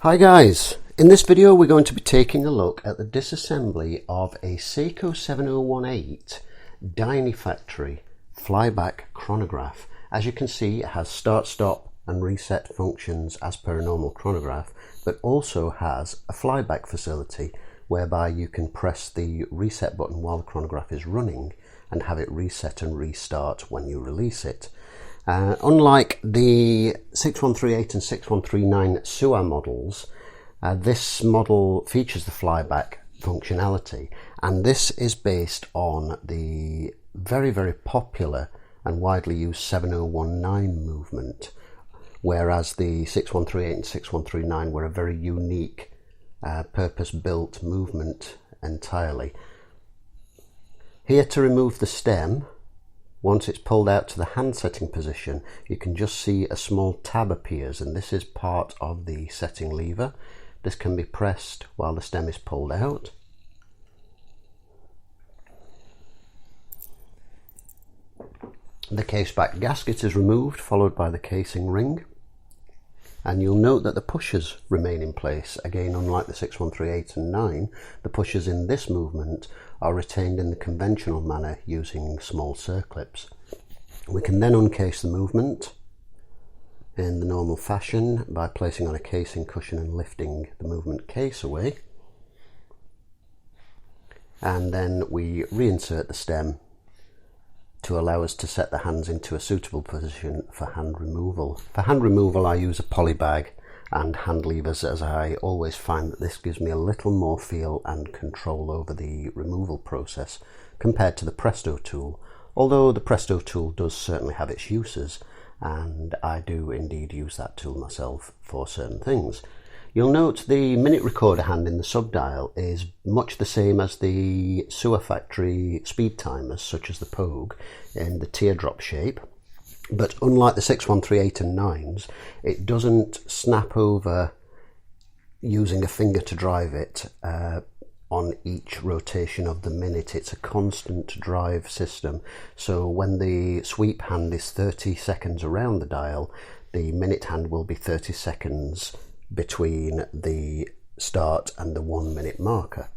Hi guys, in this video we're going to be taking a look at the disassembly of a Seiko 7018 Daini factory flyback chronograph. As you can see, it has start, stop and reset functions as per a normal chronograph, but also has a flyback facility whereby you can press the reset button while the chronograph is running and have it reset and restart when you release it. Unlike the 6138 and 6139 Suwa models, this model features the flyback functionality, and this is based on the very popular and widely used 7019 movement, whereas the 6138 and 6139 were a very unique purpose-built movement entirely. Here to remove the stem, once it's pulled out to the hand setting position, you can just see a small tab appears, and this is part of the setting lever. This can be pressed while the stem is pulled out. The case back gasket is removed, followed by the casing ring. And you'll note that the pushers remain in place. Again, unlike the 6138 and 9, the pushers in this movement are retained in the conventional manner using small circlips. We can then uncase the movement in the normal fashion by placing on a casing cushion and lifting the movement case away. And then we reinsert the stem to allow us to set the hands into a suitable position for hand removal. For hand removal, I use a poly bag and hand levers, as I always find that this gives me a little more feel and control over the removal process compared to the Presto tool, although the Presto tool does certainly have its uses, and I do indeed use that tool myself for certain things. You'll note the minute recorder hand in the subdial is much the same as the Suwa factory speed timers, such as the Pogue, in the teardrop shape. But unlike the 6138 and 9s, it doesn't snap over using a finger to drive it on each rotation of the minute. It's a constant drive system. So when the sweep hand is 30 seconds around the dial, the minute hand will be 30 seconds between the start and the 1 minute marker.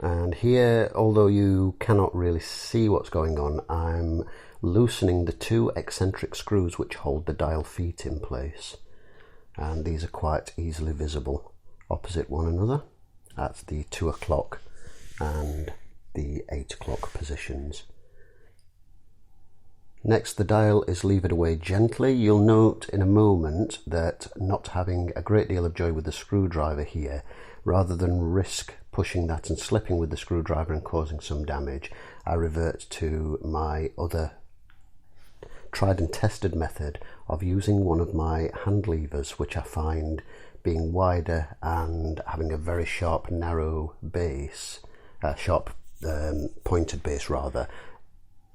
And here, although you cannot really see what's going on, I'm loosening the two eccentric screws which hold the dial feet in place. And these are quite easily visible opposite one another at the 2 o'clock and the 8 o'clock positions. Next, the dial is levered away gently. You'll note in a moment that, not having a great deal of joy with the screwdriver here, rather than risk pushing that and slipping with the screwdriver and causing some damage, I revert to my other tried and tested method of using one of my hand levers, which I find, being wider and having a very sharp narrow base, pointed base rather,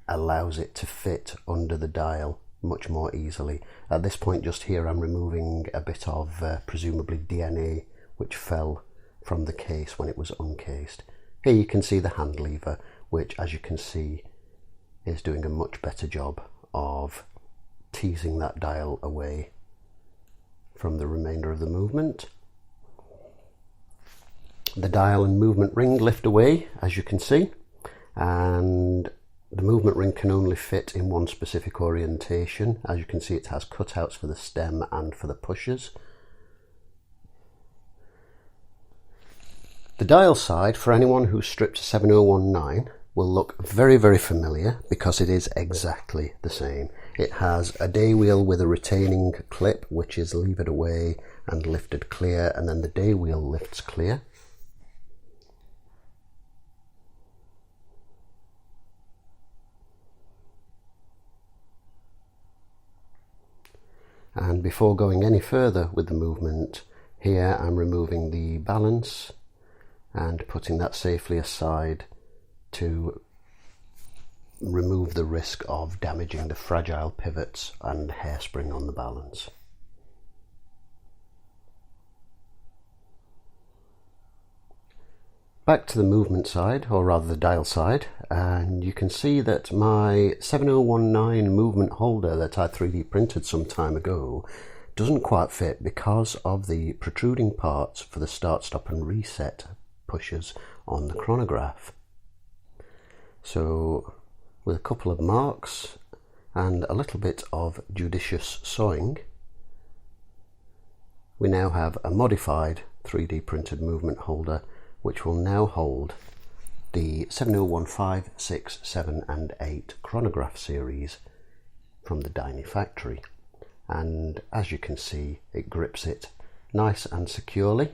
allows it to fit under the dial much more easily. At this point just here, I'm removing a bit of presumably DNA which fell from the case when it was uncased. Here you can see the hand lever, which, as you can see, is doing a much better job of teasing that dial away from the remainder of the movement. The dial and movement ring lift away, as you can see, and the movement ring can only fit in one specific orientation. As you can see, it has cutouts for the stem and for the pushers. The dial side, for anyone who's stripped a 7019, will look very familiar because it is exactly the same. It has a day wheel with a retaining clip which is levered away and lifted clear, and then the day wheel lifts clear. And before going any further with the movement, here I'm removing the balance and putting that safely aside to remove the risk of damaging the fragile pivots and hairspring on the balance. Back to the movement side, or rather the dial side, and you can see that my 7019 movement holder that I 3D printed some time ago doesn't quite fit because of the protruding parts for the start, stop and reset pushers on the chronograph. So with a couple of marks and a little bit of judicious sewing, we now have a modified 3D printed movement holder which will now hold the 7015, 6, 7 and 8 chronograph series from the Daini factory. And as you can see, it grips it nice and securely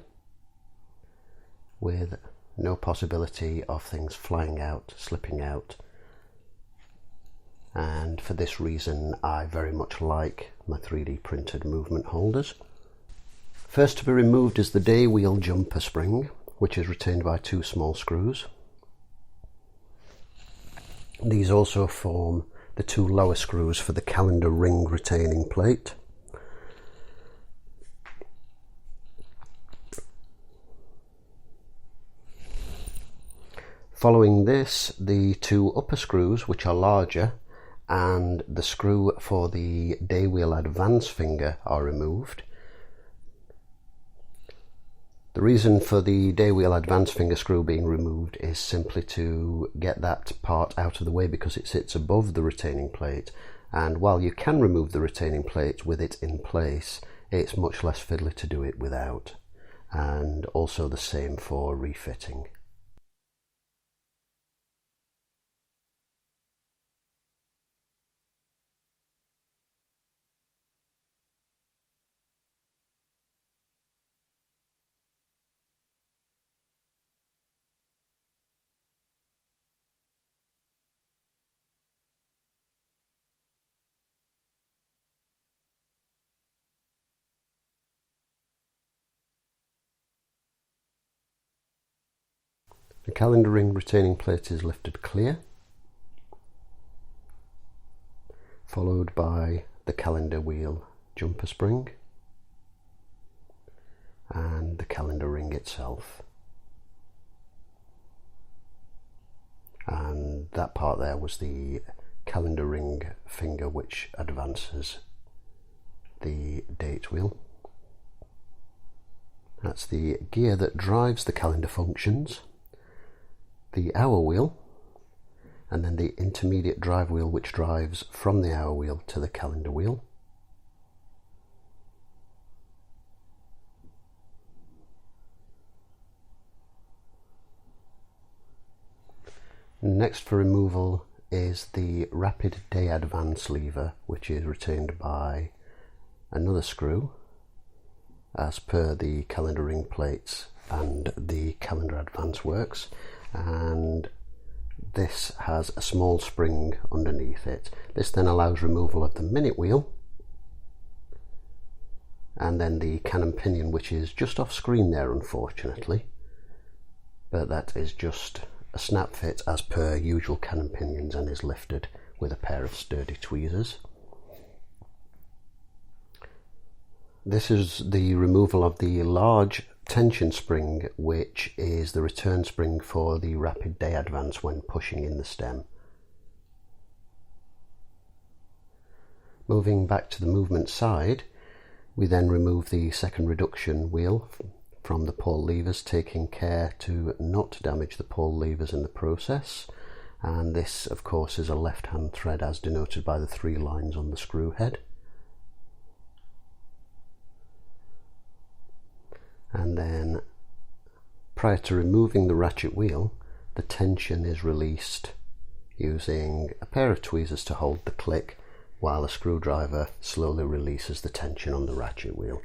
with no possibility of things flying out, slipping out. And for this reason I very much like my 3D printed movement holders. First to be removed is the day wheel jumper spring, which is retained by 2 small screws. These also form the 2 lower screws for the calendar ring retaining plate. Following this, the 2 upper screws, which are larger, and the screw for the day wheel advance finger are removed. The reason for the day wheel advance finger screw being removed is simply to get that part out of the way because it sits above the retaining plate, and while you can remove the retaining plate with it in place, it's much less fiddly to do it without, and also the same for refitting. The calendar ring retaining plate is lifted clear, followed by the calendar wheel jumper spring and the calendar ring itself. And that part there was the calendar ring finger which advances the date wheel. That's the gear that drives the calendar functions, the hour wheel, and then the intermediate drive wheel which drives from the hour wheel to the calendar wheel. Next for removal is the rapid day advance lever, which is retained by another screw as per the calendar ring plates and the calendar advance works, and this has a small spring underneath it. This then allows removal of the minute wheel and then the cannon pinion, which is just off screen there unfortunately, but that is just a snap fit as per usual cannon pinions and is lifted with a pair of sturdy tweezers. This is the removal of the large tension spring, which is the return spring for the rapid day advance when pushing in the stem. Moving back to the movement side, we then remove the second reduction wheel from the pole levers, taking care to not damage the pole levers in the process, and this of course is a left hand thread as denoted by the 3 lines on the screw head. And then prior to removing the ratchet wheel, the tension is released using a pair of tweezers to hold the click, while a screwdriver slowly releases the tension on the ratchet wheel.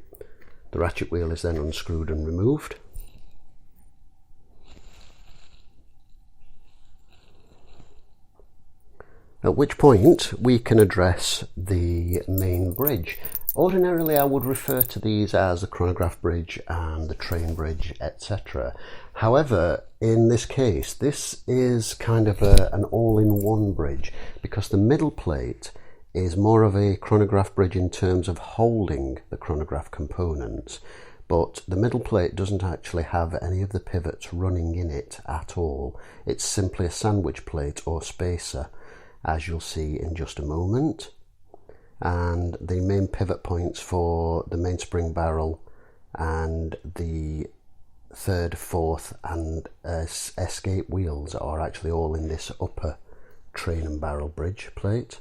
The ratchet wheel is then unscrewed and removed. At which point we can address the main bridge. Ordinarily I would refer to these as the chronograph bridge and the train bridge, etc. However, in this case, this is kind of an all-in-one bridge, because the middle plate is more of a chronograph bridge in terms of holding the chronograph components, but the middle plate doesn't actually have any of the pivots running in it at all. It's simply a sandwich plate or spacer, as you'll see in just a moment. And the main pivot points for the mainspring barrel and the third, fourth and escape wheels are actually all in this upper train and barrel bridge plate.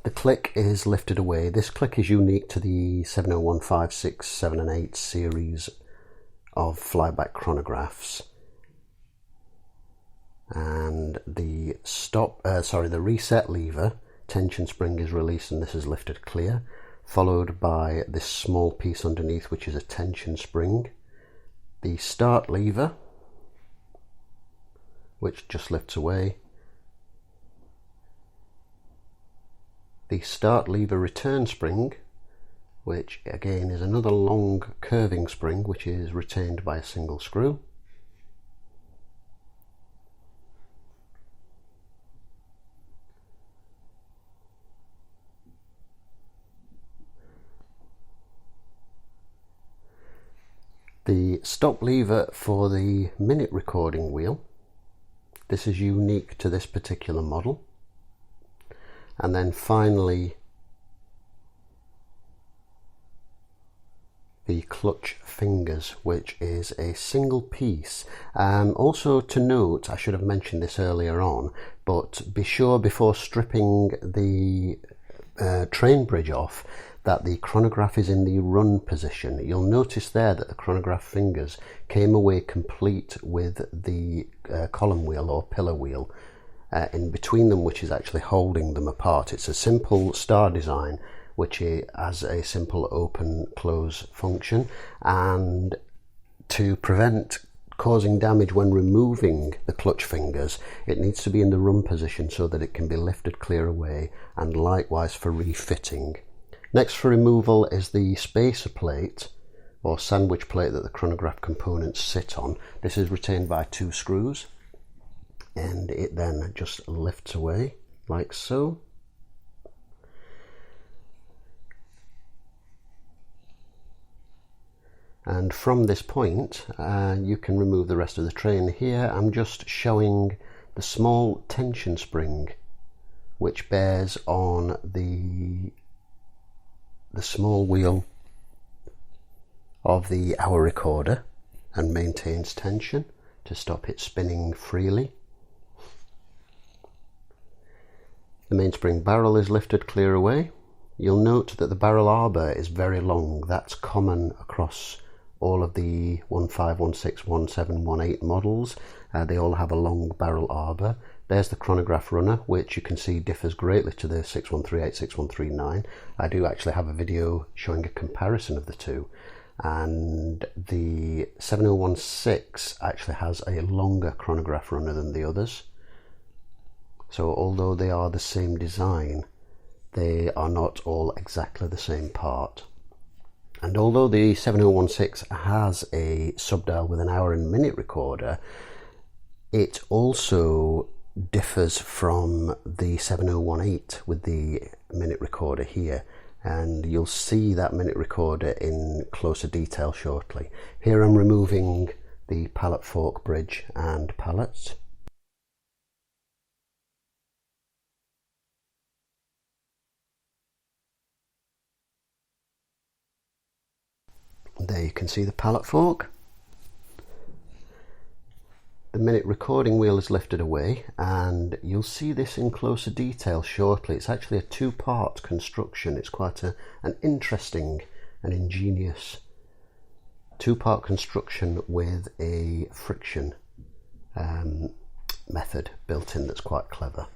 The click is lifted away. This click is unique to the 701, 5, 6, 7 and 8 series of flyback chronographs. And the the reset lever tension spring is released and this is lifted clear, followed by this small piece underneath which is a tension spring. The start lever, which just lifts away. The start lever return spring, which again is another long curving spring which is retained by a single screw. The stop lever for the minute recording wheel. This is unique to this particular model. And then finally the clutch fingers, which is a single piece. Also to note, I should have mentioned this earlier on, but be sure before stripping the train bridge off that the chronograph is in the run position. You'll notice there that the chronograph fingers came away complete with the column wheel or pillar wheel in between them, which is actually holding them apart. It's a simple star design which has a simple open close function, and to prevent causing damage when removing the clutch fingers, it needs to be in the run position so that it can be lifted clear away, and likewise for refitting. Next for removal is the spacer plate or sandwich plate that the chronograph components sit on. This is retained by 2 screws and it then just lifts away like so. And from this point you can remove the rest of the train. Here I'm just showing the small tension spring which bears on the small wheel of the hour recorder and maintains tension to stop it spinning freely. The mainspring barrel is lifted clear away. You'll note that the barrel arbor is very long. That's common across all of the 15, 16, 17, 18 models. They all have a long barrel arbor. There's the chronograph runner, which you can see differs greatly to the 6138, 6139. I do actually have a video showing a comparison of the two. And the 7016 actually has a longer chronograph runner than the others. So although they are the same design, they are not all exactly the same part. And although the 7016 has a subdial with an hour and minute recorder, it also differs from the 7018 with the minute recorder here, and you'll see that minute recorder in closer detail shortly. Here I'm removing the pallet fork bridge and pallets. There you can see the pallet fork. The minute recording wheel is lifted away, and you'll see this in closer detail shortly. It's actually a 2-part construction. It's quite an interesting and ingenious 2-part construction with a friction method built in that's quite clever.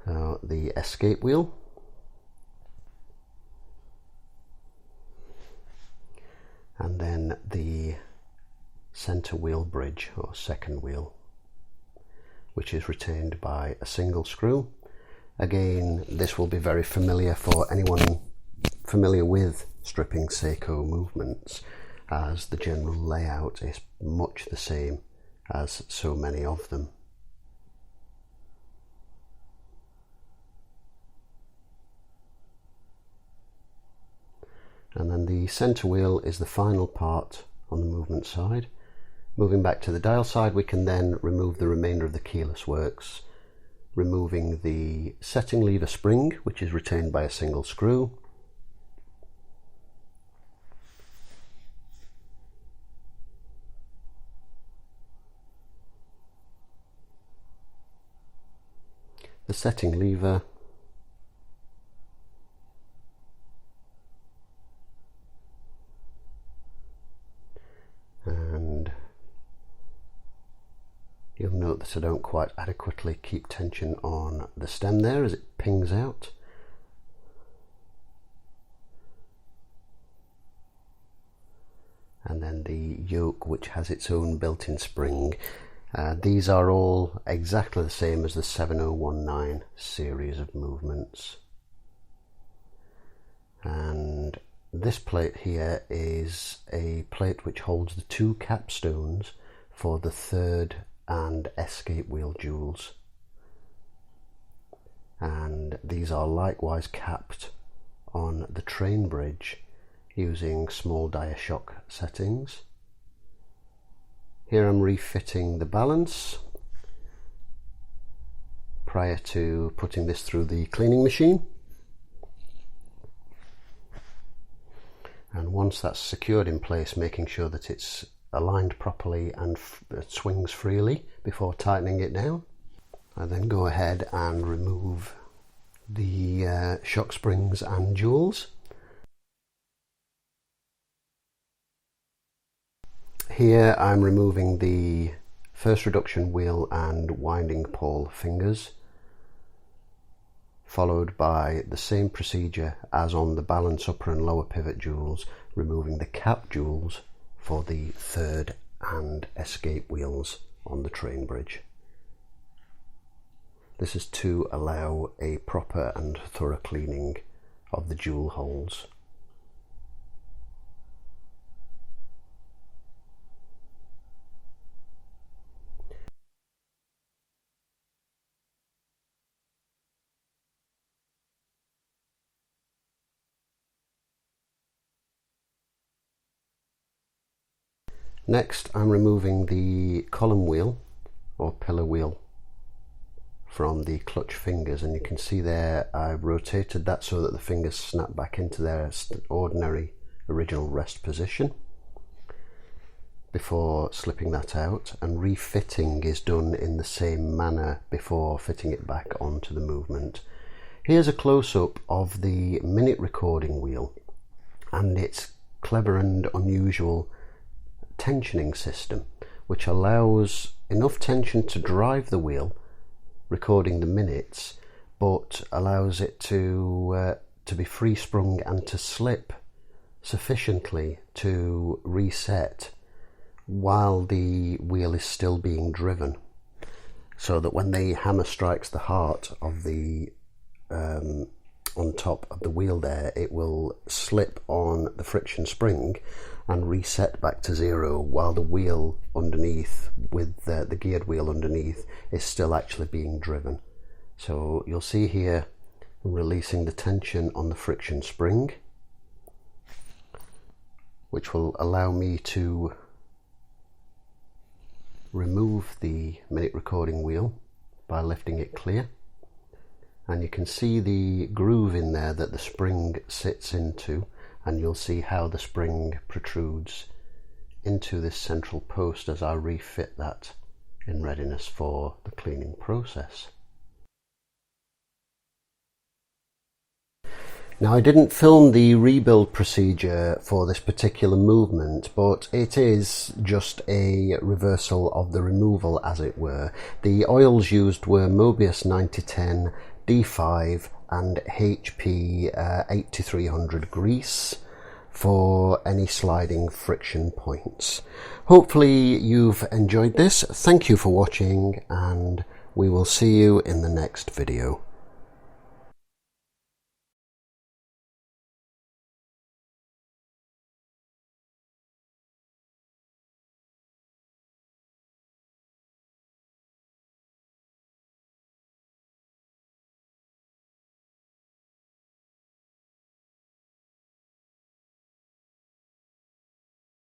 So the escape wheel, and then the center wheel bridge or second wheel, which is retained by a single screw. Again, this will be very familiar for anyone familiar with stripping Seiko movements, as the general layout is much the same as so many of them. And then the center wheel is the final part on the movement side. Moving back to the dial side, we can then remove the remainder of the keyless works, removing the setting lever spring, which is retained by a single screw. The setting lever, and you'll note that I don't quite adequately keep tension on the stem there as it pings out. And then the yoke, which has its own built-in spring. These are all exactly the same as the 7019 series of movements. And this plate here is a plate which holds the two capstones for the third and escape wheel jewels. And these are likewise capped on the train bridge using small dia shock settings. Here I'm refitting the balance prior to putting this through the cleaning machine. And once that's secured in place, making sure that it's aligned properly and swings freely before tightening it down. I then go ahead and remove the shock springs and jewels. Here I'm removing the first reduction wheel and winding pole fingers, followed by the same procedure as on the balance upper and lower pivot jewels, removing the cap jewels for the third and escape wheels on the train bridge. This is to allow a proper and thorough cleaning of the jewel holes. Next, I'm removing the column wheel or pillar wheel from the clutch fingers, and you can see there I've rotated that so that the fingers snap back into their ordinary original rest position before slipping that out, and refitting is done in the same manner before fitting it back onto the movement. Here's a close-up of the minute recording wheel and its clever and unusual tensioning system, which allows enough tension to drive the wheel recording the minutes, but allows it to be free sprung and to slip sufficiently to reset while the wheel is still being driven, so that when the hammer strikes the heart of the on top of the wheel there, it will slip on the friction spring and reset back to zero, while the wheel underneath, with the geared wheel underneath, is still actually being driven. So you'll see here releasing the tension on the friction spring, which will allow me to remove the minute recording wheel by lifting it clear. And you can see the groove in there that the spring sits into, and you'll see how the spring protrudes into this central post as I refit that in readiness for the cleaning process. Now, I didn't film the rebuild procedure for this particular movement, but it is just a reversal of the removal, as it were. The oils used were Mobius 9010, D5 and HP 8300 grease for any sliding friction points. Hopefully you've enjoyed this. Thank you for watching, and we will see you in the next video.